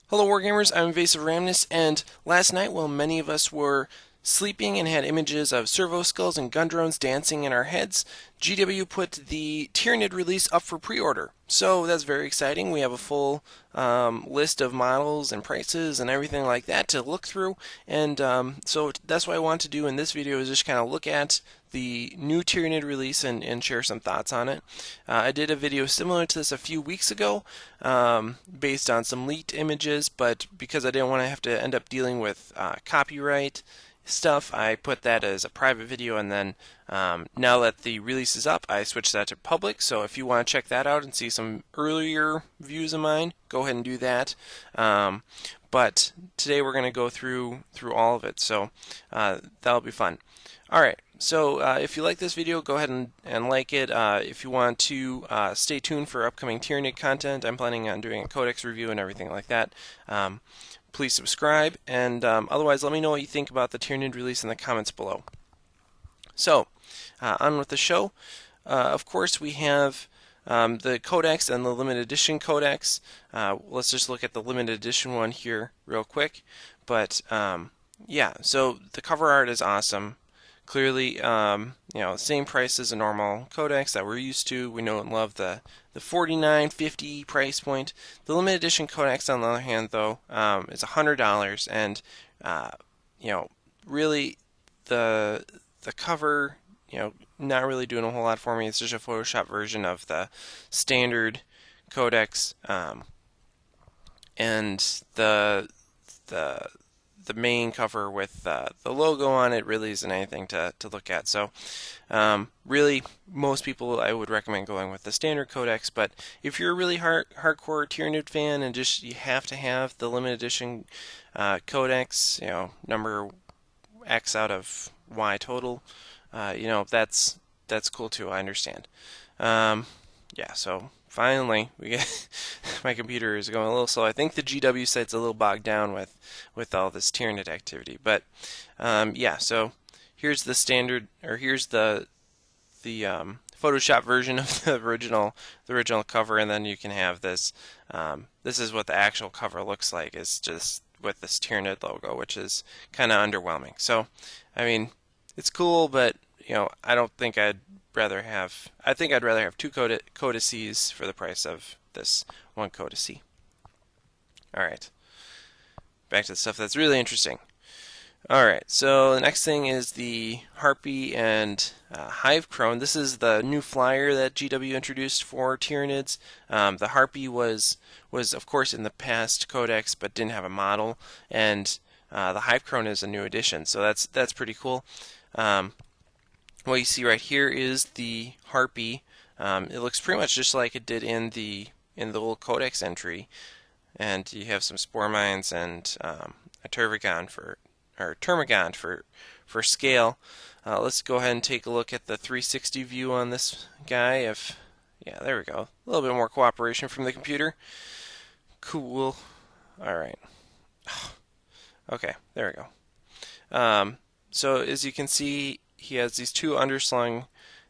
Hello Wargamers, I'm Invasive Ramnus, and last night while many of us were sleeping and had images of servo skulls and gun drones dancing in our heads, GW put the Tyranid release up for pre-order. So that's very exciting. We have a full list of models and prices and everything like that to look through, and so that's what I want to do in this video is just kind of look at the new Tyranid release and share some thoughts on it. I did a video similar to this a few weeks ago based on some leaked images, but because I didn't want to have to end up dealing with copyright stuff, I put that as a private video, and then now that the release is up, I switched that to public. So if you want to check that out and see some earlier views of mine, go ahead and do that. But today we're going to go through all of it, so that'll be fun. All right, so if you like this video, go ahead and like it. If you want to stay tuned for upcoming Tyranid content, I'm planning on doing a Codex review and everything like that. Please subscribe, and otherwise let me know what you think about the Tyranid release in the comments below. So, on with the show. Of course, we have the Codex and the limited edition Codex. Let's just look at the limited edition one here real quick. But yeah, so the cover art is awesome. Clearly, same price as a normal Codex that we're used to. We know and love the $49.50 price point. The limited edition Codex, on the other hand, though, is $100, and really the cover, not really doing a whole lot for me. It's just a Photoshop version of the standard Codex, and the main cover with the logo on it really isn't anything to look at. So really, most people I would recommend going with the standard Codex, but if you're a really hardcore Tyranid fan and just you have to have the limited edition Codex, number X out of Y total, that's cool too. I understand. Yeah, so finally we get my computer is going a little slow. I think the GW site's a little bogged down with all this Tyranid activity. But yeah, so here's the standard, or here's the Photoshop version of the original cover, and then you can have this. This is what the actual cover looks like. It's just with this Tyranid logo, which is kind of underwhelming. So, I mean, it's cool, but I don't think I'd rather have. I think I'd rather have two codices for the price of this one codice. All right, back to the stuff that's really interesting. All right, so the next thing is the Harpy and Hive Crone. This is the new flyer that GW introduced for Tyranids. The Harpy was of course in the past Codex, but didn't have a model, and the Hive Crone is a new addition. So that's pretty cool. What you see right here is the Harpy. It looks pretty much just like it did in the little Codex entry, and you have some spore mines and a Termagant for scale. Let's go ahead and take a look at the 360 view on this guy. Yeah, there we go. A little bit more cooperation from the computer. Cool. All right. Okay, there we go. So as you can see, he has these two underslung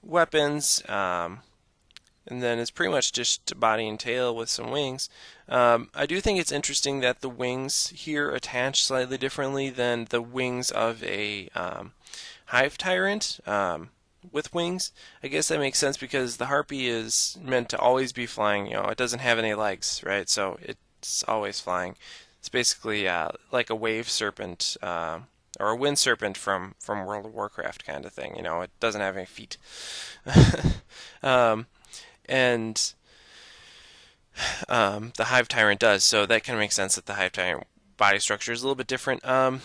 weapons, and then it's pretty much just body and tail with some wings. I do think it's interesting that the wings here attach slightly differently than the wings of a Hive Tyrant with wings. I guess that makes sense because the Harpy is meant to always be flying. It doesn't have any legs, right? So it's always flying. It's basically like a wave serpent. Or a wind serpent from World of Warcraft kind of thing. It doesn't have any feet. And the Hive Tyrant does, so that kind of makes sense that the Hive Tyrant body structure is a little bit different. I'm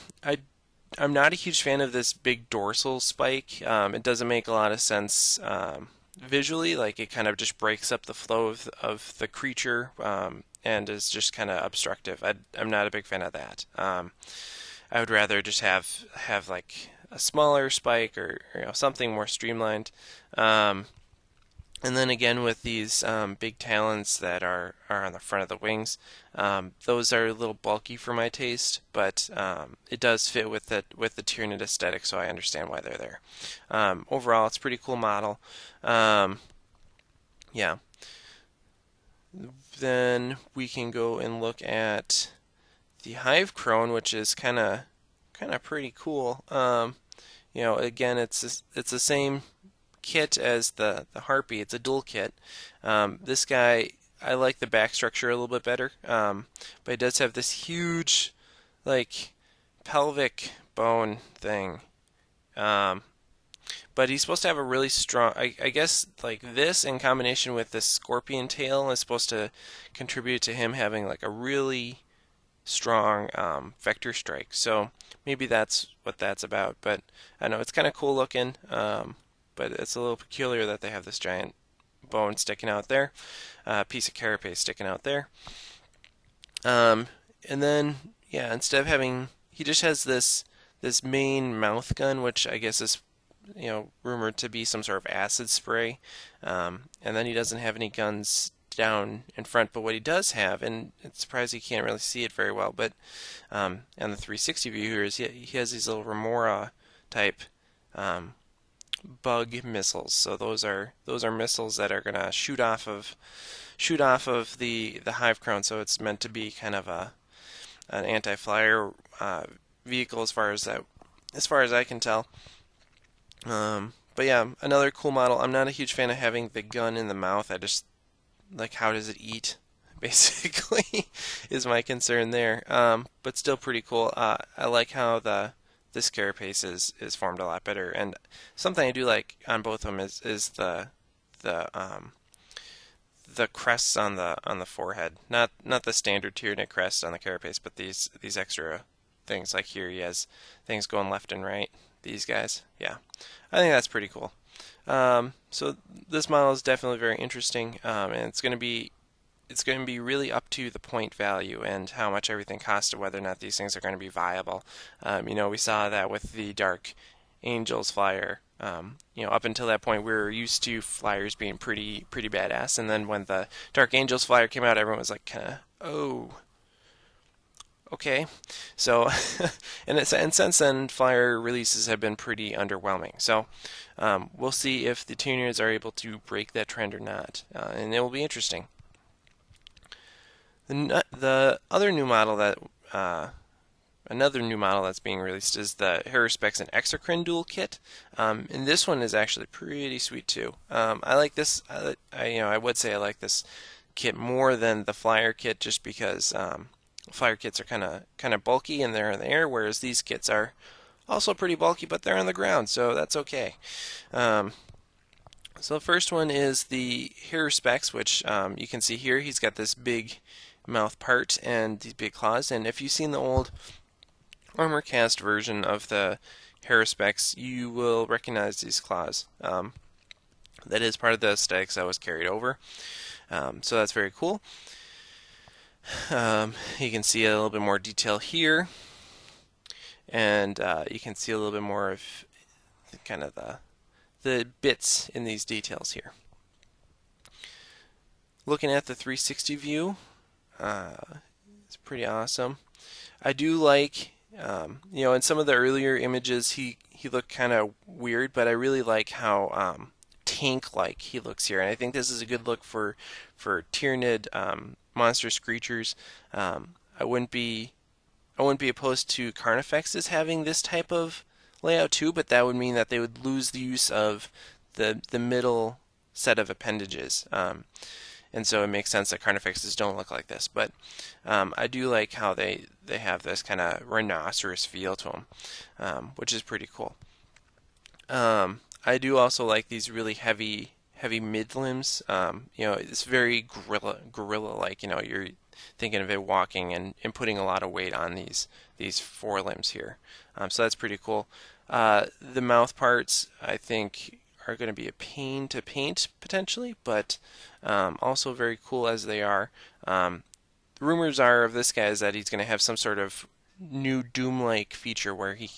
not a huge fan of this big dorsal spike. It doesn't make a lot of sense visually. Like, it kind of just breaks up the flow of the creature and is just kind of obstructive. I'm not a big fan of that. I would rather just have like a smaller spike or something more streamlined. And then again with these big talons that are on the front of the wings, those are a little bulky for my taste, but it does fit with the Tyranid aesthetic, so I understand why they're there. Overall, it's a pretty cool model. Yeah. Then we can go and look at Hive Crone, which is kind of pretty cool. Again, it's the same kit as the Harpy. It's a dual kit. This guy, I like the back structure a little bit better, but it does have this huge, like, pelvic bone thing. Um, but he's supposed to have a really strong. I guess like this in combination with this scorpion tail is supposed to contribute to him having like a really strong vector strike. So maybe that's what that's about. But I know it's kind of cool looking. But it's a little peculiar that they have this giant bone sticking out there, piece of carapace sticking out there. And then yeah, instead of having, he just has this main mouth gun, which I guess is rumored to be some sort of acid spray. And then he doesn't have any guns down in front, but what he does have, and it's surprising you can't really see it very well, but on the 360 view here is he has these little remora type bug missiles. So those are missiles that are gonna shoot off of the Hive Crone. So it's meant to be kind of an anti-flyer vehicle as far as I can tell. But yeah, another cool model. I'm not a huge fan of having the gun in the mouth. I just like, how does it eat? Basically, is my concern there. But still pretty cool. I like how this carapace is formed a lot better. And something I do like on both of them is the crests on the forehead. Not the standard Tyranid crest on the carapace, but these extra things. Like here, he has things going left and right. These guys, yeah, I think that's pretty cool. So this model is definitely very interesting, and it's going to be really up to the point value and how much everything costs, to whether or not these things are going to be viable. We saw that with the Dark Angels flyer. Up until that point, we were used to flyers being pretty badass, and then when the Dark Angels flyer came out, everyone was like, kind of, oh, okay. So, and since then, flyer releases have been pretty underwhelming. So, we'll see if the Tyranids are able to break that trend or not, and it will be interesting. The other new model another new model that's being released is the Haruspex and Exocrine dual kit, and this one is actually pretty sweet too. I like this. I would say I like this kit more than the flyer kit, just because flyer kits are kind of bulky and they're in the air, whereas these kits are also pretty bulky, but they're on the ground, so that's okay. So the first one is the Haruspex, which you can see here. He's got this big mouth part and these big claws, and if you've seen the old armor cast version of the Haruspex, you will recognize these claws. That is part of the aesthetics that was carried over, so that's very cool. You can see a little bit more detail here, and you can see a little bit more of kind of the bits in these details here. Looking at the 360 view, it's pretty awesome. I do like, in some of the earlier images he looked kind of weird, but I really like how tank-like he looks here, and I think this is a good look for Tyranid monstrous creatures. I wouldn't be opposed to Carnifexes having this type of layout too, but that would mean that they would lose the use of the middle set of appendages. And so it makes sense that Carnifexes don't look like this. But I do like how they have this kind of rhinoceros feel to them, which is pretty cool. I do also like these really heavy mid limbs. It's very gorilla-like. You're thinking of it walking and putting a lot of weight on these forelimbs here. So that's pretty cool. The mouth parts, I think, are going to be a pain to paint potentially, but also very cool as they are. The rumors are of this guy is that he's going to have some sort of new Doom-like feature where he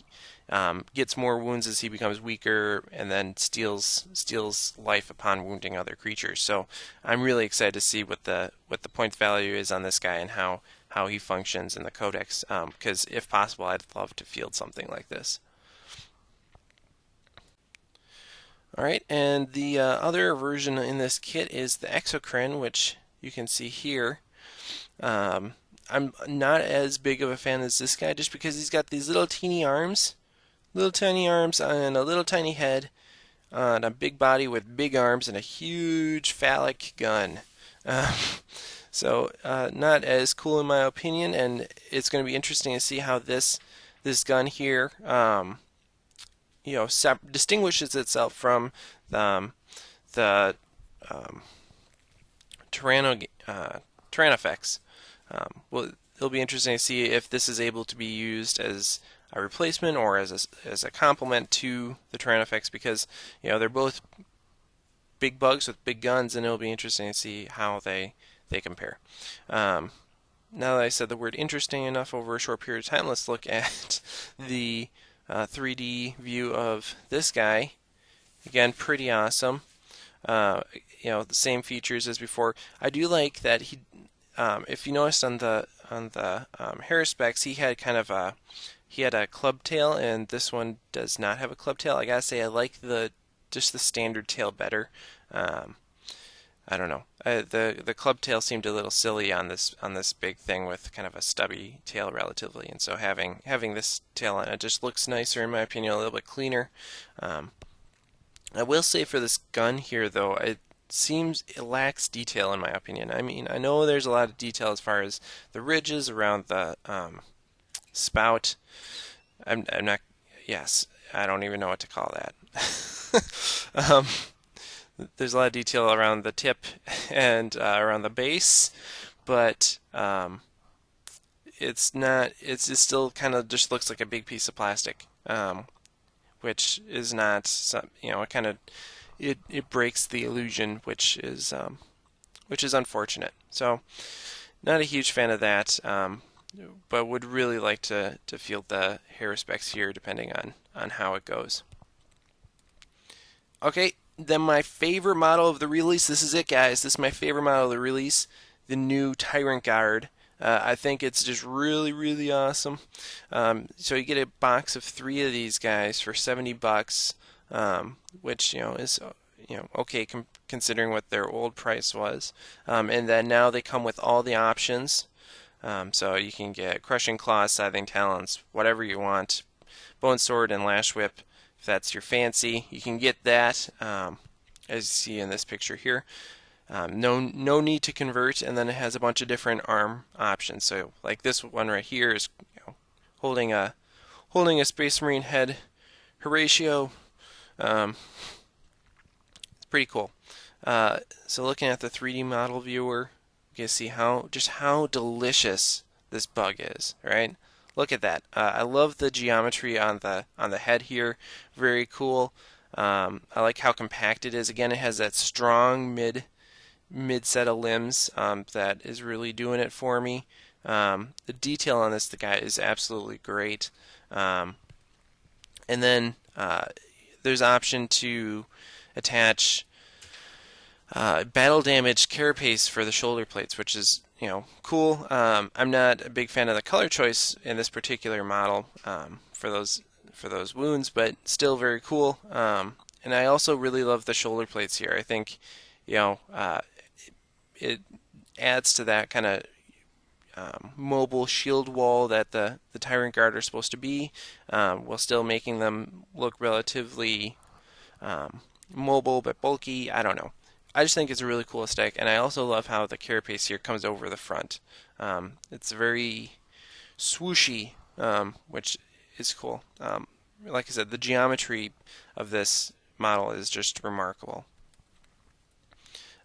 gets more wounds as he becomes weaker, and then steals life upon wounding other creatures. So I'm really excited to see what the point value is on this guy and how he functions in the Codex. Because if possible, I'd love to field something like this. Alright, and the other version in this kit is the Exocrine, which you can see here. I'm not as big of a fan as this guy just because he's got these little teeny arms, little tiny arms and a little tiny head and a big body with big arms and a huge phallic gun. Um, so not as cool in my opinion, and it's going to be interesting to see how this gun here, distinguishes itself from the Tyrannofex. Well, it'll be interesting to see if this is able to be used as a replacement or as a complement to the Tyrannofex, because they're both big bugs with big guns, and it'll be interesting to see how they compare. Now that I said the word interesting enough over a short period of time, let's look at the 3D view of this guy. Again, pretty awesome. The same features as before. I do like that he, if you noticed on the Haruspex, he had kind of a club tail, and this one does not have a club tail. I gotta say, I like just the standard tail better. I don't know. The club tail seemed a little silly on this big thing with kind of a stubby tail relatively, and so having this tail on it just looks nicer in my opinion, a little bit cleaner. I will say for this gun here though, it lacks detail in my opinion. I mean, I know there's a lot of detail as far as the ridges around the spout. I'm not. Yes, I don't even know what to call that. There's a lot of detail around the tip and around the base, but it's not. It still kind of just looks like a big piece of plastic, which is not. It kind of it breaks the illusion, which is unfortunate. So, not a huge fan of that, but would really like to field the Haruspex here, depending on how it goes. Okay. Then my favorite model of the release, this is it guys, this is my favorite model of the release, the new Tyrant Guard. I think it's just really, really awesome. So you get a box of 3 of these guys for $70, which is okay considering what their old price was. And then now they come with all the options. So you can get Crushing Claws, Scything Talons, whatever you want, Bone Sword and Lash Whip. If that's your fancy, you can get that, as you see in this picture here. No need to convert, and then it has a bunch of different arm options. So like this one right here is holding a Space Marine head Horatio. It's pretty cool. So looking at the 3D model viewer, you can see how delicious this bug is, right? Look at that. I love the geometry on the head here. Very cool. I like how compact it is. Again, it has that strong mid set of limbs that is really doing it for me. The detail on the guy is absolutely great. And then there's option to attach battle damage carapace for the shoulder plates, which is cool. I'm not a big fan of the color choice in this particular model for those wounds, but still very cool. And I also really love the shoulder plates here. I think it adds to that kind of mobile shield wall that the Tyrant Guard are supposed to be, while still making them look relatively mobile but bulky. I don't know. I just think it's a really cool aesthetic, and I also love how the carapace here comes over the front. It's very swooshy, which is cool. Like I said, the geometry of this model is just remarkable.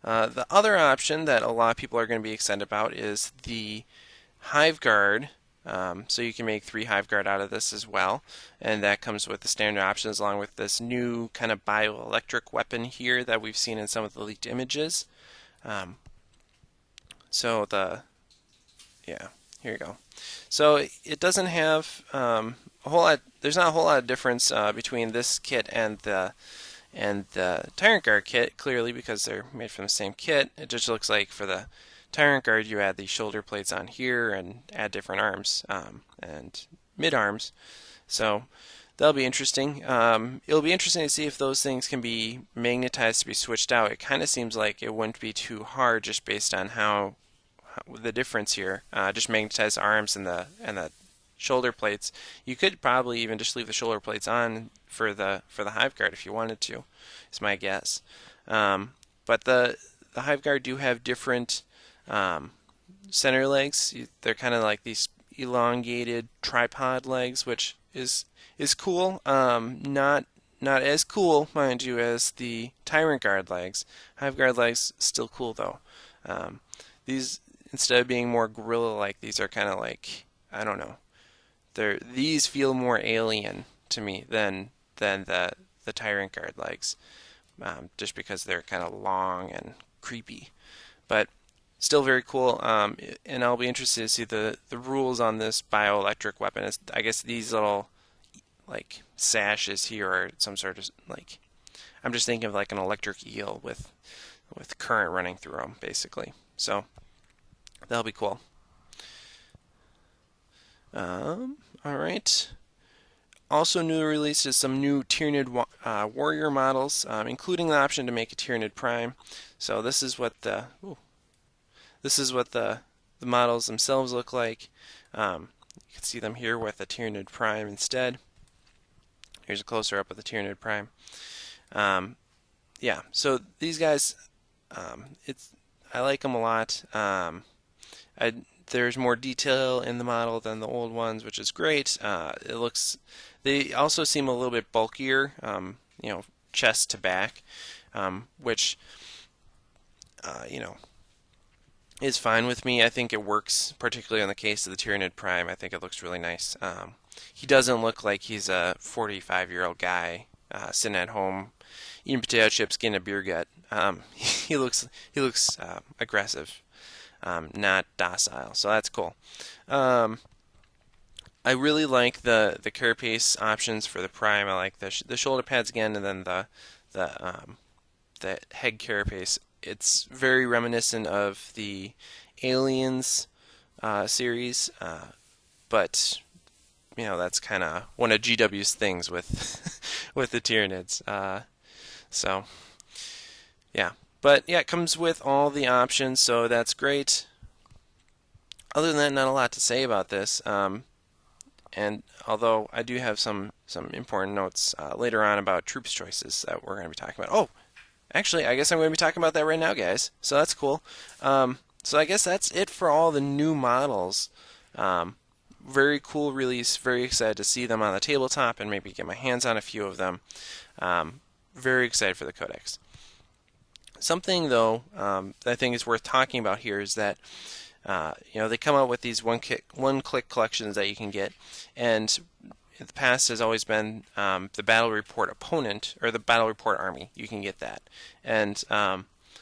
The other option that a lot of people are going to be excited about is the Hive Guard. So you can make 3 Hive Guard out of this as well, and that comes with the standard options along with this new kind of bioelectric weapon here that we've seen in some of the leaked images. Here you go. So it doesn't have a whole lot. There's not a whole lot of difference between this kit and the Tyrant Guard kit, clearly because they're made from the same kit. It just looks like for the Tyrant Guard you add these shoulder plates on here and add different arms and mid arms. So that'll be interesting. It'll be interesting to see if those things can be magnetized to be switched out. It kind of seems like it wouldn't be too hard just based on how the difference here. Just magnetized arms and the shoulder plates. You could probably even just leave the shoulder plates on for the Hive guard if you wanted to. Is my guess. But the Hive guard do have different center legs. They're kind of like these elongated tripod legs, which is cool. Not as cool, mind you, as the Tyrant guard legs. Hive guard legs still cool though. These, instead of being more gorilla-like, these are kind of like, I don't know. These feel more alien to me than the Tyrant guard legs, just because they're kind of long and creepy. But still very cool. And I'll be interested to see the rules on this bioelectric weapon. I guess these little like sashes here are some sort of like, I'm just thinking of like an electric eel with current running through them, basically. So that'll be cool. All right. Also newly released is some new Tyranid Warrior models, including the option to make a Tyranid Prime. So this is what the models themselves look like. You can see them here with a Tyranid Prime instead. Here's a closer up of the Tyranid Prime. Yeah, so these guys, I like them a lot. There's more detail in the model than the old ones, which is great. They also seem a little bit bulkier, chest to back, which, is fine with me. I think it works, particularly in the case of the Tyranid Prime. I think it looks really nice. He doesn't look like he's a 45-year-old guy sitting at home eating potato chips, getting a beer gut. He looks aggressive, not docile. So that's cool. I really like the carapace options for the Prime. I like the shoulder pads again, and then the head carapace. It's very reminiscent of the Aliens series, but that's kind of one of GW's things with with the Tyranids. So yeah, but yeah, it comes with all the options, so that's great. Other than that, not a lot to say about this. And although I do have some important notes later on about troops choices that we're going to be talking about. Oh, actually, I guess I'm going to be talking about that right now, guys. So that's cool. So I guess that's it for all the new models. Very cool release. Very excited to see them on the tabletop and maybe get my hands on a few of them. Very excited for the Codex. Something, though, that I think is worth talking about here is that they come out with these one-click collections that you can get, and in the past has always been the Battle Report opponent or the Battle Report army. You can get that, and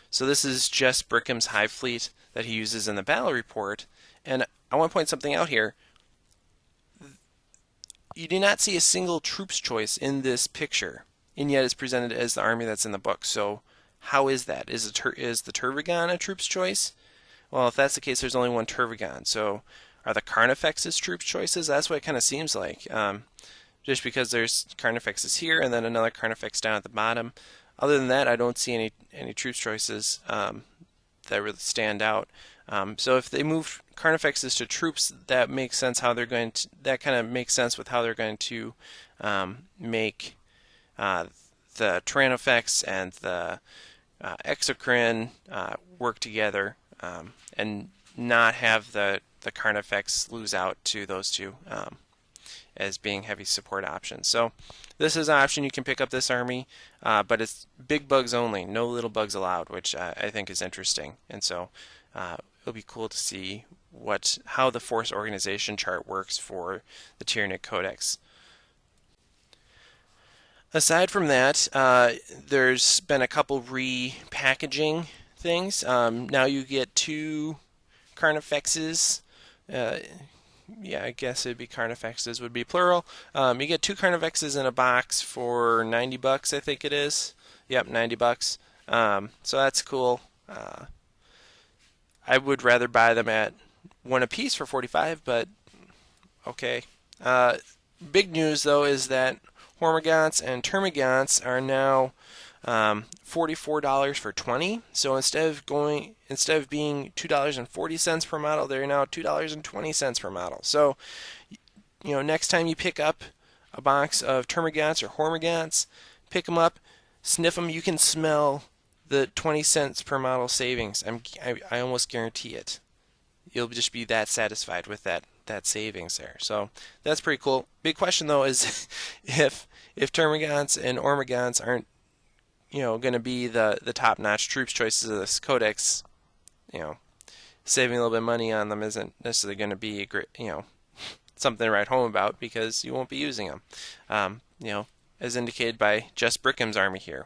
so this is just Brickham's Hive fleet that he uses in the Battle Report. And I want to point something out here. You do not see a single troops choice in this picture, and yet it's presented as the army that's in the book. So how is that? Is the Turvigon a troops choice? Well, if that's the case, there's only one Turvigon. So are the Carnifexes troops choices? That's what it kind of seems like. Just because there's Carnifexes here and then another Carnifex down at the bottom. Other than that, I don't see any troops choices that really stand out. So if they move Carnifexes to troops, that makes sense how they're going to. That kind of makes sense with how they're going to make the Tyrannofex and the Exocrine work together, and not have the Carnifex lose out to those two as being heavy support options. So this is an option. You can pick up this army, but it's big bugs only, no little bugs allowed, which I think is interesting. And so it'll be cool to see how the force organization chart works for the Tyranid Codex. Aside from that, there's been a couple repackaging things. Now you get 2 Carnifexes. Yeah, I guess it'd be Carnifexes would be plural. You get 2 Carnifexes in a box for $90, I think it is. Yep, $90. So that's cool. I would rather buy them at 1 apiece for $45, but okay. Big news though is that Hormagaunts and Termagants are now $44 for 20. So instead of being $2.40 per model, they're now $2.20 per model. So next time you pick up a box of Termagants or Hormagaunts, pick them up, sniff them. You can smell the 20 cents per model savings. I almost guarantee it. You'll just be that satisfied with that savings there. So that's pretty cool. Big question though is if Termagants and Ormagaunts aren't going to be the top-notch troops choices of this Codex, saving a little bit of money on them isn't necessarily going to be a great, something to write home about, because you won't be using them. As indicated by Just Brickham's army here.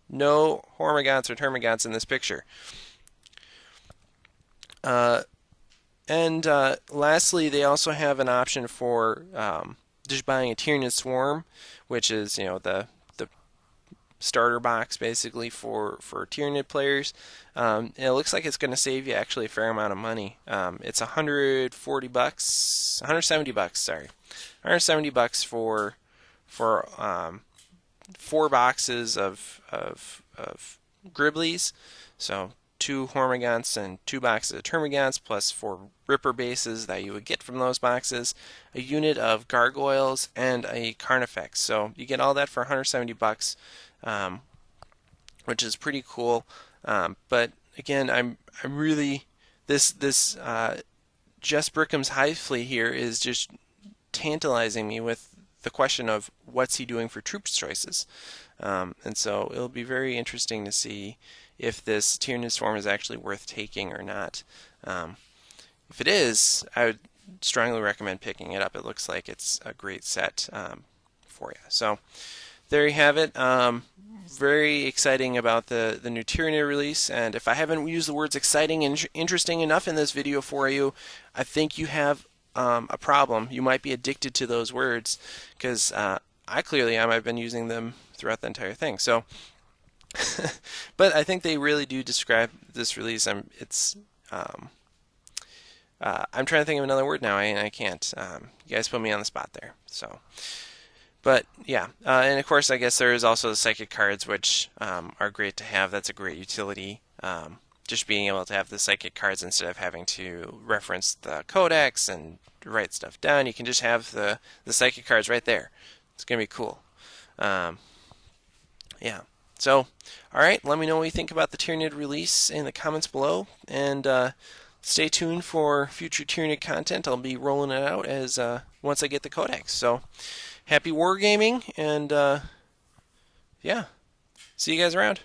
No Hormagaunts or Termagants in this picture. And lastly, they also have an option for just buying a Tyranid Swarm, which is the starter box basically for Tyranid players. It looks like it's going to save you actually a fair amount of money. It's $170, sorry, $170 for 4 boxes of Griblies. So 2 Hormagaunts and 2 boxes of Termagants, plus 4 Ripper bases that you would get from those boxes, a unit of Gargoyles, and a Carnifex. So you get all that for $170, which is pretty cool. But again, I'm really this Just Brickham's Hive fleet here is just tantalizing me with the question of what's he doing for troops choices. And so it'll be very interesting to see if this Tyranid Swarm is actually worth taking or not. If it is, I would strongly recommend picking it up. It looks like it's a great set for you. So there you have it. Very exciting about the new Tyranid release, and if I haven't used the words exciting and interesting enough in this video for you, I think you have a problem. You might be addicted to those words, because I clearly am. I've been using them throughout the entire thing. So, but I think they really do describe this release. I'm trying to think of another word now, and I can't. You guys put me on the spot there. So, but yeah, and of course, I guess there is also the psychic cards, which are great to have. That's a great utility. Just being able to have the psychic cards instead of having to reference the Codex and write stuff down. You can just have the psychic cards right there. It's gonna be cool. Yeah. So, all right. Let me know what you think about the Tyranid release in the comments below, and stay tuned for future Tyranid content. I'll be rolling it out as once I get the Codex. So, happy wargaming, and yeah, see you guys around.